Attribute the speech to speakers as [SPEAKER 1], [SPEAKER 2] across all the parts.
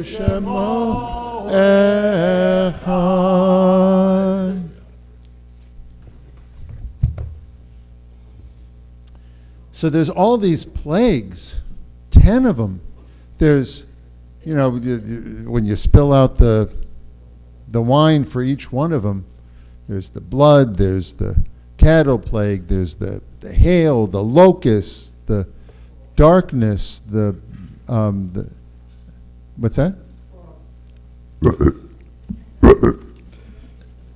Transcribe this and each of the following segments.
[SPEAKER 1] Shemo Echad. So there's all these plagues, 10 of them. There's, when you spill out the wine for each one of them, there's the blood, there's the cattle plague, there's the hail, the locusts, the darkness, the what's that?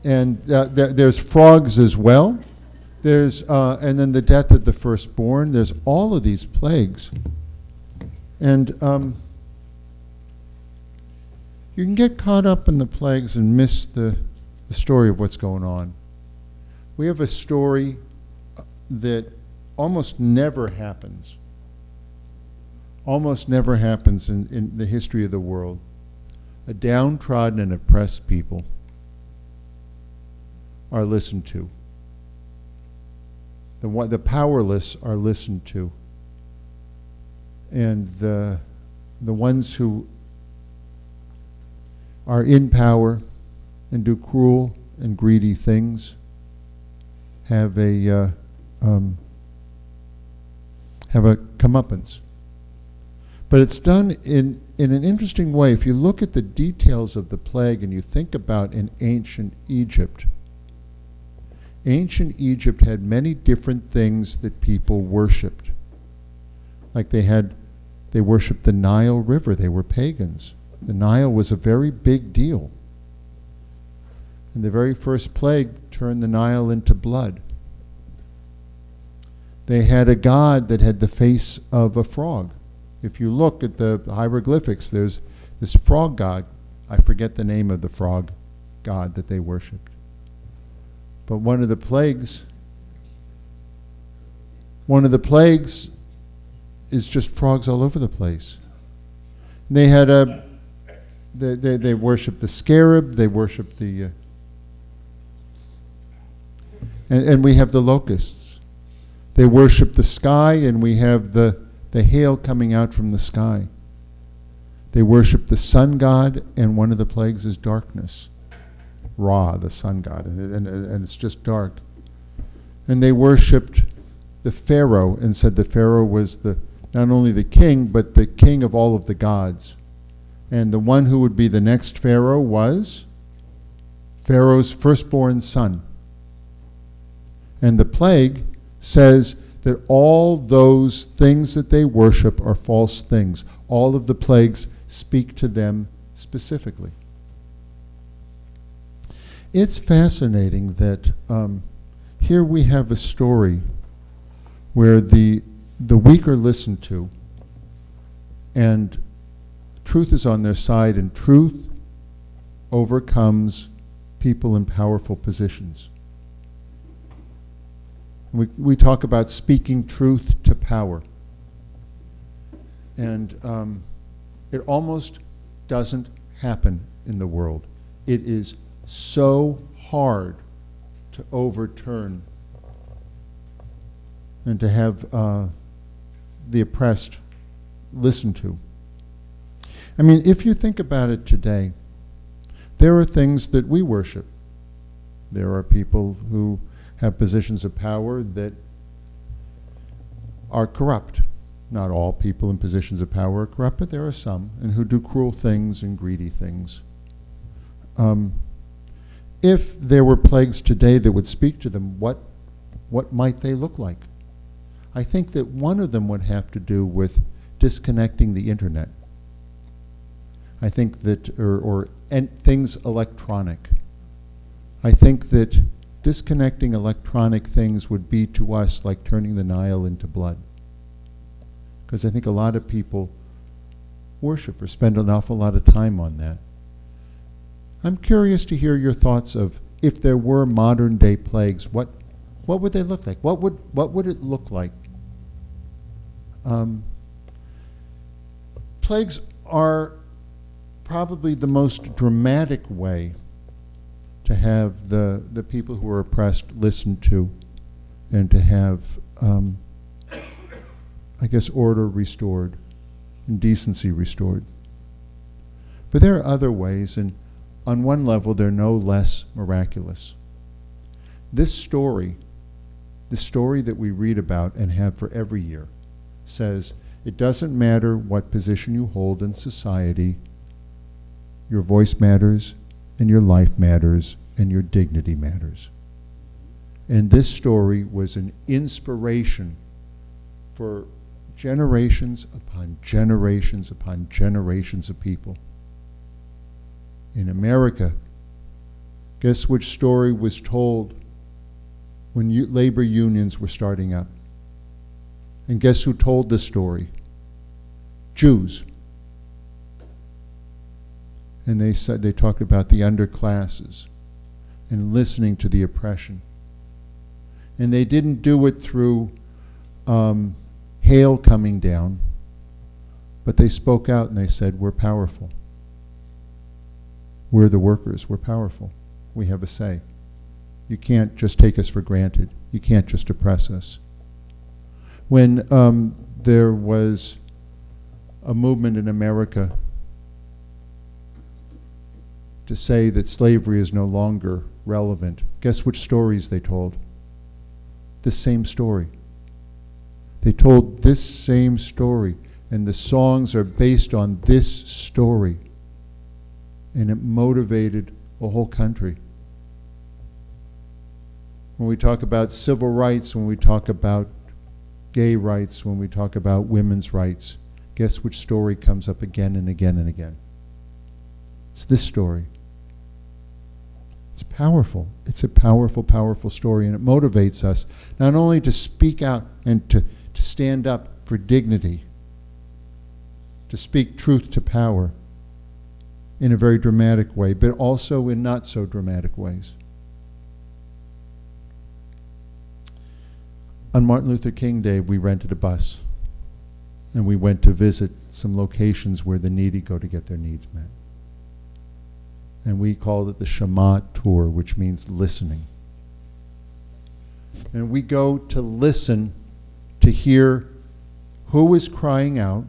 [SPEAKER 1] And there's frogs as well. There's and then the death of the firstborn. There's all of these plagues, and you can get caught up in the plagues and miss the story of what's going on. We have a story that almost never happens. Almost never happens in the history of the world. A downtrodden and oppressed people are listened to. The powerless are listened to. And the ones who are in power and do cruel and greedy things have a comeuppance. But it's done in an interesting way. If you look at the details of the plague and you think about in ancient Egypt had many different things that people worshipped. Like they worshipped the Nile River. They were pagans. The Nile was a very big deal. And the very first plague turned the Nile into blood. They had a god that had the face of a frog. If you look at the hieroglyphics, there's this frog god. I forget the name of the frog god that they worshipped. But one of the plagues is just frogs all over the place. And they had they worshipped the scarab. They worshipped the and we have the locusts. They worship the sky, and we have the hail coming out from the sky. They worship the sun god, and one of the plagues is darkness. Ra, the sun god, and it's just dark. And they worshipped the Pharaoh and said the Pharaoh was not only the king, but the king of all of the gods. And the one who would be the next Pharaoh was Pharaoh's firstborn son. And the plague says that all those things that they worship are false things. All of the plagues speak to them specifically. It's fascinating that here we have a story where the weak are listened to, and truth is on their side, and truth overcomes people in powerful positions. We talk about speaking truth to power. And it almost doesn't happen in the world. It is so hard to overturn and to have the oppressed listened to. I mean, if you think about it today, there are things that we worship. There are people who have positions of power that are corrupt. Not all people in positions of power are corrupt, but there are some, and who do cruel things and greedy things. If there were plagues today that would speak to them, what might they look like? I think that one of them would have to do with disconnecting the internet. I think that, and things electronic. I think that disconnecting electronic things would be to us like turning the Nile into blood. Because I think a lot of people worship or spend an awful lot of time on that. I'm curious to hear your thoughts of if there were modern day plagues, what would they look like? What would it look like? Plagues are probably the most dramatic way to have the people who are oppressed listened to, and to have, order restored and decency restored. But there are other ways, and on one level, they're no less miraculous. This story, the story that we read about and have for every year, says it doesn't matter what position you hold in society, your voice matters, and your life matters, and your dignity matters. And this story was an inspiration for generations upon generations upon generations of people. In America, guess which story was told when labor unions were starting up? And guess who told this story? Jews. And they talked about the underclasses and listening to the oppression. And they didn't do it through hail coming down, but they spoke out and they said, we're powerful. We're the workers. We're powerful. We have a say. You can't just take us for granted. You can't just oppress us. When there was a movement in America to say that slavery is no longer relevant, guess which stories they told? The same story. They told this same story, and the songs are based on this story. And it motivated a whole country. When we talk about civil rights, when we talk about gay rights, when we talk about women's rights, guess which story comes up again and again and again? It's this story. It's powerful. It's a powerful, powerful story, and it motivates us not only to speak out and to stand up for dignity, to speak truth to power in a very dramatic way, but also in not so dramatic ways. On Martin Luther King Day, we rented a bus, and we went to visit some locations where the needy go to get their needs met. And we called it the Shema Tour, which means listening. And we go to listen to hear who is crying out,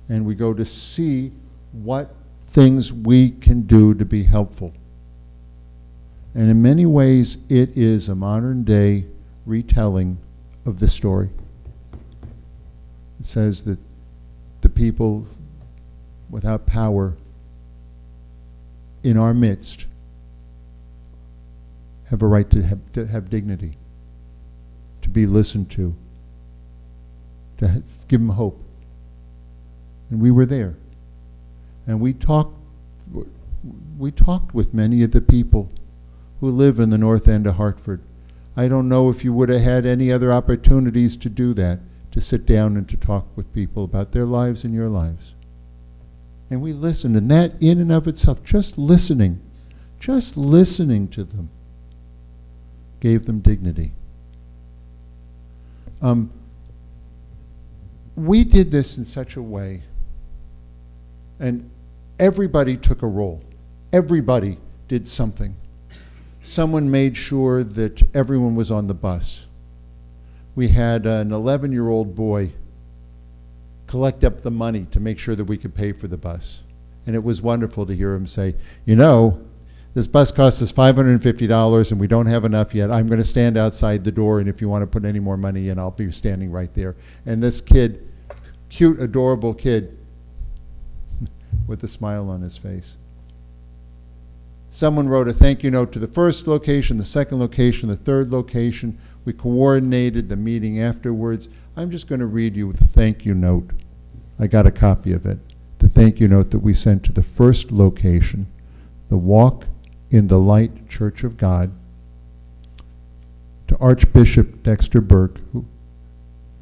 [SPEAKER 1] and we go to see what things we can do to be helpful. And in many ways, it is a modern day retelling of the story. It says that the people without power in our midst have a right to have dignity, to be listened to give them hope. And we were there. And we talked with many of the people who live in the north end of Hartford. I don't know if you would have had any other opportunities to do that, to sit down and to talk with people about their lives and your lives. And we listened, and that in and of itself, just listening to them, gave them dignity. We did this in such a way, and everybody took a role. Everybody did something. Someone made sure that everyone was on the bus. We had an 11-year-old boy collect up the money to make sure that we could pay for the bus. And it was wonderful to hear him say, you know, this bus cost us $550 and we don't have enough yet. I'm going to stand outside the door, and if you want to put any more money in, I'll be standing right there. And this kid, cute, adorable kid, with a smile on his face. Someone wrote a thank you note to the first location, the second location, the third location. We coordinated the meeting afterwards. I'm just going to read you the thank you note. I got a copy of it. The thank you note that we sent to the first location, the Walk in the Light Church of God, to Archbishop Dexter Burke, who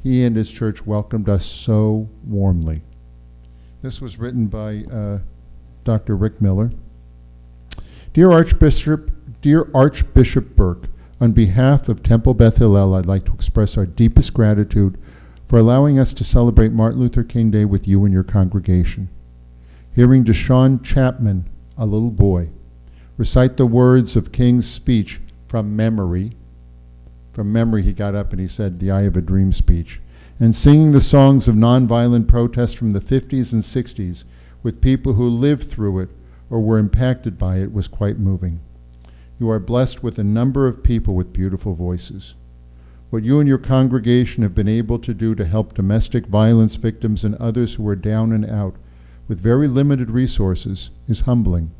[SPEAKER 1] he and his church welcomed us so warmly. This was written by Dr. Rick Miller. Dear Archbishop Burke, on behalf of Temple Beth Hillel, I'd like to express our deepest gratitude for allowing us to celebrate Martin Luther King Day with you and your congregation. Hearing Deshaun Chapman, a little boy, recite the words of King's speech from memory. From memory, he got up and he said the I Have a Dream speech. And singing the songs of nonviolent protest from the 50s and 60s, with people who lived through it or were impacted by it was quite moving. You are blessed with a number of people with beautiful voices. What you and your congregation have been able to do to help domestic violence victims and others who are down and out with very limited resources is humbling.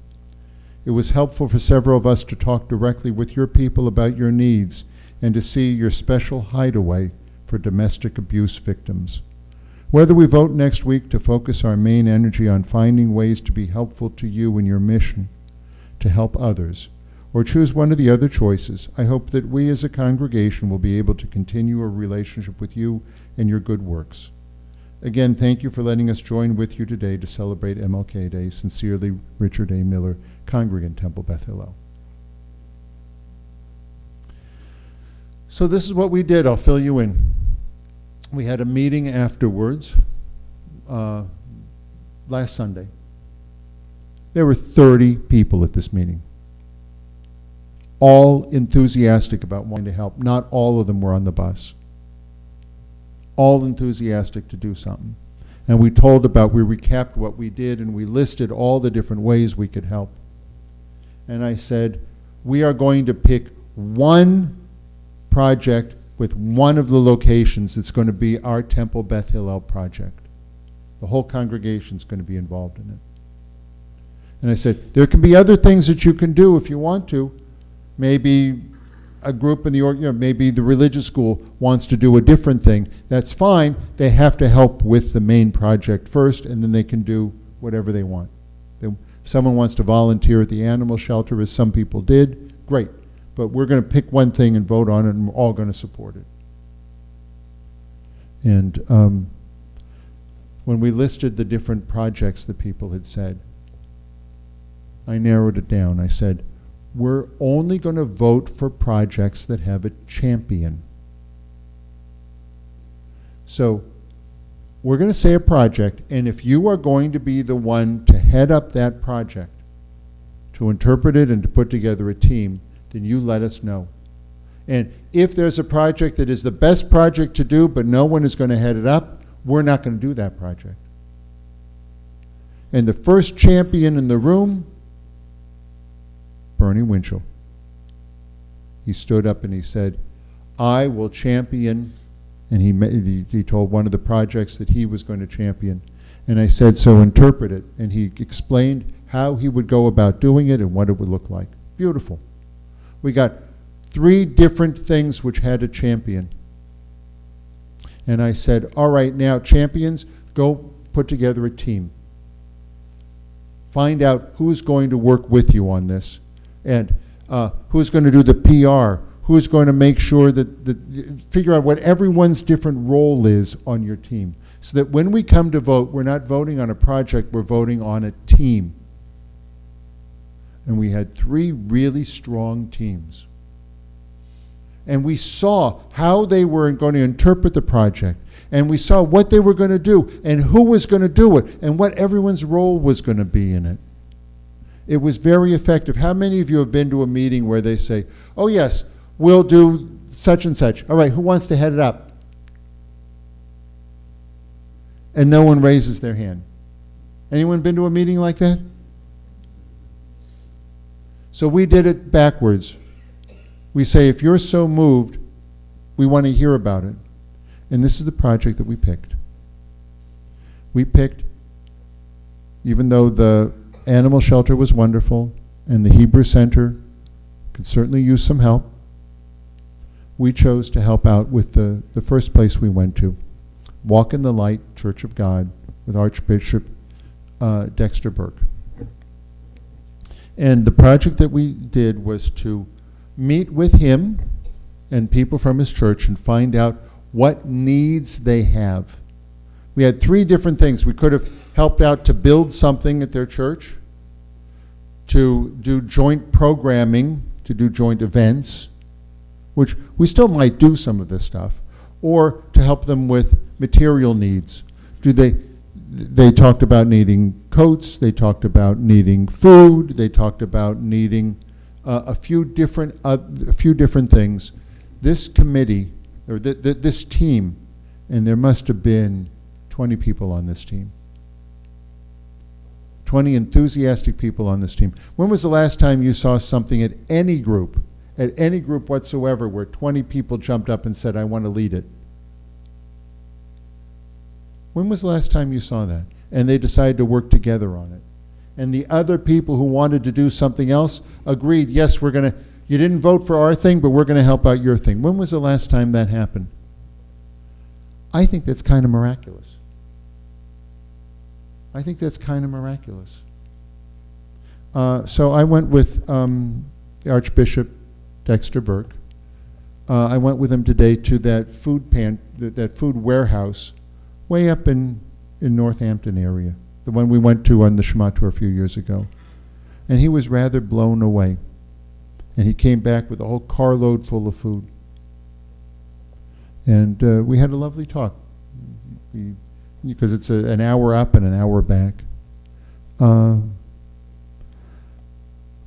[SPEAKER 1] It was helpful for several of us to talk directly with your people about your needs and to see your special hideaway for domestic abuse victims. Whether we vote next week to focus our main energy on finding ways to be helpful to you in your mission to help others, or choose one of the other choices, I hope that we as a congregation will be able to continue a relationship with you and your good works. Again, thank you for letting us join with you today to celebrate MLK Day. Sincerely, Richard A. Miller, Congregant, Temple Beth Hillel. So this is what we did. I'll fill you in. We had a meeting afterwards last Sunday. There were 30 people at this meeting, all enthusiastic about wanting to help. Not all of them were on the bus. All enthusiastic to do something. And we recapped what we did, and we listed all the different ways we could help. And I said, we are going to pick one project with one of the locations that's going to be our Temple Beth Hillel project. The whole congregation's going to be involved in it. And I said, there can be other things that you can do if you want to. Maybe a group in the, maybe the religious school wants to do a different thing. That's fine. They have to help with the main project first, and then they can do whatever they want. If someone wants to volunteer at the animal shelter, as some people did, great. But we're going to pick one thing and vote on it, and we're all going to support it. And when we listed the different projects that people had said, I narrowed it down. I said, we're only going to vote for projects that have a champion. So we're going to say a project, and if you are going to be the one to head up that project, to interpret it and to put together a team, then you let us know. And if there's a project that is the best project to do, but no one is going to head it up, we're not going to do that project. And the first champion in the room, Bernie Winchell. He stood up and he said, I will champion, and he told one of the projects that he was going to champion. And I said, so interpret it. And he explained how he would go about doing it and what it would look like. Beautiful. We got 3 different things which had a champion. And I said, all right, now champions, go put together a team. Find out who's going to work with you on this, and who's going to do the PR, who's going to make sure that figure out what everyone's different role is on your team, so that when we come to vote, we're not voting on a project, we're voting on a team. And we had 3 really strong teams. And we saw how they were going to interpret the project, and we saw what they were going to do, and who was going to do it, and what everyone's role was going to be in it. It was very effective. How many of you have been to a meeting where they say, oh yes, we'll do such and such. All right, who wants to head it up? And no one raises their hand. Anyone been to a meeting like that? So we did it backwards. We say, if you're so moved, we want to hear about it. And this is the project that we picked. We picked, even though the animal shelter was wonderful and the Hebrew Center could certainly use some help, we chose to help out with the first place we went to, Walk in the Light Church of God with Archbishop Dexter Burke. And the project that we did was to meet with him and people from his church and find out what needs they have. We had 3 different things. We could have helped out to build something at their church, to do joint programming, to do joint events, which we still might do some of this stuff, or to help them with material needs. They talked about needing coats, they talked about needing food, they talked about needing a few different things. This committee, or this team, and there must have been 20 people on this team, 20 enthusiastic people on this team. When was the last time you saw something at any group whatsoever, where 20 people jumped up and said, I want to lead it? When was the last time you saw that? And they decided to work together on it. And the other people who wanted to do something else agreed, yes, you didn't vote for our thing, but we're going to help out your thing. When was the last time that happened? I think that's kind of miraculous. So I went with the Archbishop Dexter Burke. I went with him today to that food warehouse way up in Northampton area, the one we went to on the Shema tour a few years ago. And he was rather blown away. And he came back with a whole carload full of food. And we had a lovely talk, because it's an hour up and an hour back. We're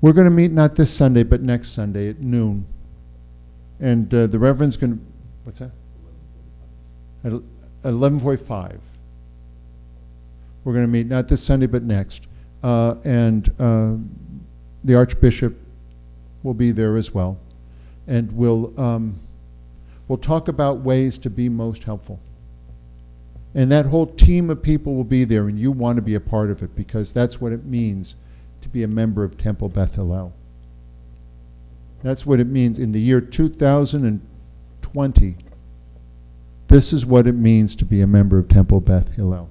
[SPEAKER 1] going to meet not this Sunday, but next Sunday at noon. And the Reverend's going to, what's that? At 11:45. We're going to meet not this Sunday, but next. And the Archbishop will be there as well. And we'll talk about ways to be most helpful. And that whole team of people will be there, and you want to be a part of it, because that's what it means to be a member of Temple Beth Hillel. That's what it means in the year 2020. This is what it means to be a member of Temple Beth Hillel,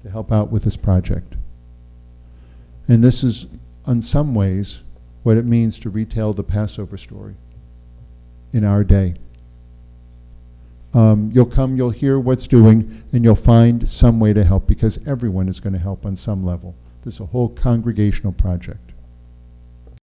[SPEAKER 1] to help out with this project. And this is, in some ways, what it means to retell the Passover story in our day. You'll come, you'll hear what's doing, and you'll find some way to help, because everyone is going to help on some level. This is a whole congregational project.